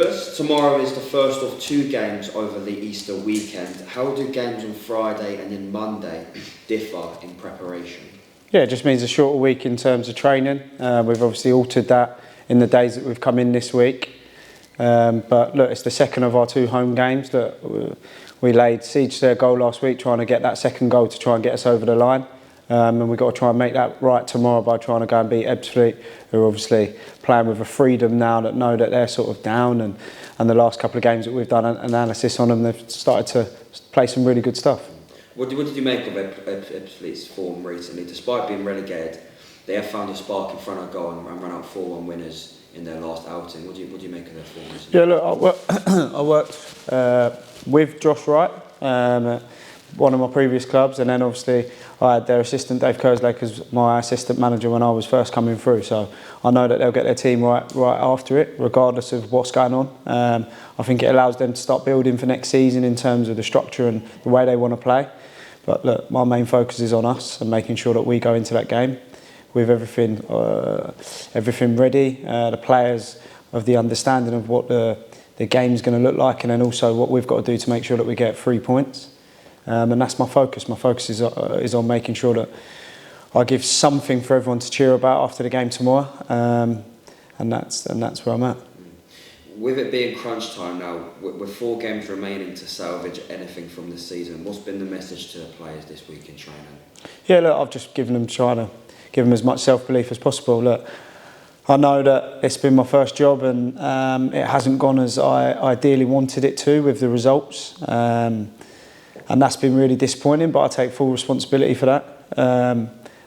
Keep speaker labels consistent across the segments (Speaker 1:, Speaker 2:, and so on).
Speaker 1: Lewis, tomorrow is the first of 2 games over the Easter weekend. How do games on Friday and then Monday differ in preparation?
Speaker 2: Yeah, it just means a shorter week in terms of training. We've obviously altered that in the days that we've come in this week. But look, it's the second of our 2 home games. Look, we laid siege to their goal last week, trying to get that second goal to try and get us over the line. And we've got to try and make that right tomorrow by trying to go and beat Ebbsfleet, who are obviously playing with a freedom now that know that they're sort of down. And the last couple of games that we've done an analysis on them, they've started to play some really good stuff.
Speaker 1: What did you make of Ebbsfleet's form recently? Despite being relegated, they have found a spark in front of goal and run out 4-1 winners in their last outing. What do you make of their form recently?
Speaker 2: Yeah, look, I worked with Josh Wright at one of my previous clubs, and then obviously I had their assistant Dave Kerslake as my assistant manager when I was first coming through. So I know that they'll get their team right after it, regardless of what's going on. I think it allows them to start building for next season in terms of the structure and the way they want to play. But look, my main focus is on us and making sure that we go into that game with everything ready. The players have the understanding of what the game's going to look like, and then also what we've got to do to make sure that we get 3 points. And that's my focus. My focus is on making sure that I give something for everyone to cheer about after the game tomorrow, and that's where I'm at.
Speaker 1: With it being crunch time now, with 4 games remaining to salvage anything from this season, what's been the message to the players this week in training? Yeah, look, I've just trying to give them as much self-belief as possible. Look, I know that it's been my first job, and it hasn't gone as I ideally wanted it to with the results. And that's been really disappointing, but I take full responsibility for that.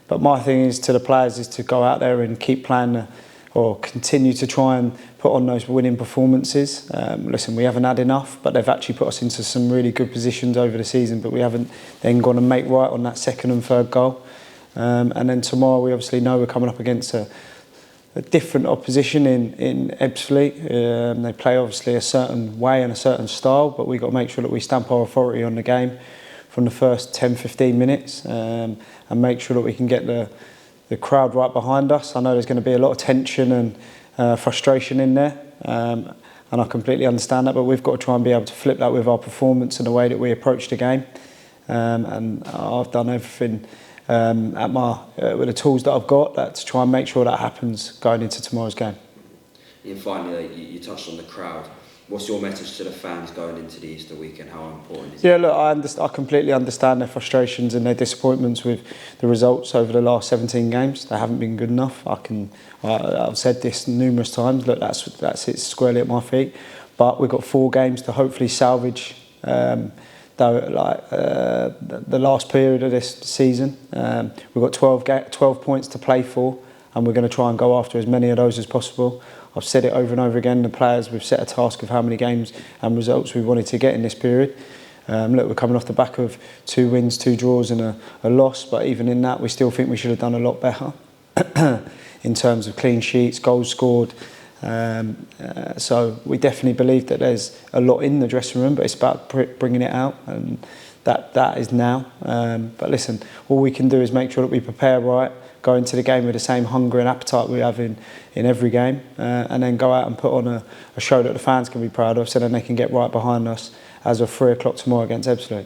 Speaker 1: But my thing is to the players is to go out there and keep playing or continue to try and put on those winning performances. Listen, we haven't had enough, but they've actually put us into some really good positions over the season, but we haven't then gone and make right on that second and third goal. And then tomorrow we obviously know we're coming up against a different opposition in Ebbsfleet. They play obviously a certain way and a certain style, but we've got to make sure that we stamp our authority on the game from the first 10-15 minutes and make sure that we can get the crowd right behind us. I know there's going to be a lot of tension and frustration in there, and I completely understand that, but we've got to try and be able to flip that with our performance and the way that we approach the game. And I've done everything with the tools that I've got to try and make sure that happens going into tomorrow's game. And finally, you touched on the crowd. What's your message to the fans going into the Easter weekend? How important is it?
Speaker 2: Yeah, look, I completely understand their frustrations and their disappointments with the results over the last 17 games. They haven't been good enough. I've said this numerous times. Look, that's it squarely at my feet. But we've got 4 games to hopefully salvage the last period of this season. We've got 12 points to play for, and we're going to try and go after as many of those as possible. I've said it over and over again, the players, we've set a task of how many games and results we wanted to get in this period. Look, we're coming off the back of 2 wins, 2 draws and a loss, but even in that we still think we should have done a lot better in terms of clean sheets, goals scored. So we definitely believe that there's a lot in the dressing room, but it's about bringing it out, and that is now. But listen, all we can do is make sure that we prepare right, go into the game with the same hunger and appetite we have in every game, and then go out and put on a show that the fans can be proud of, so then they can get right behind us as of 3 o'clock tomorrow against Ebbsfleet.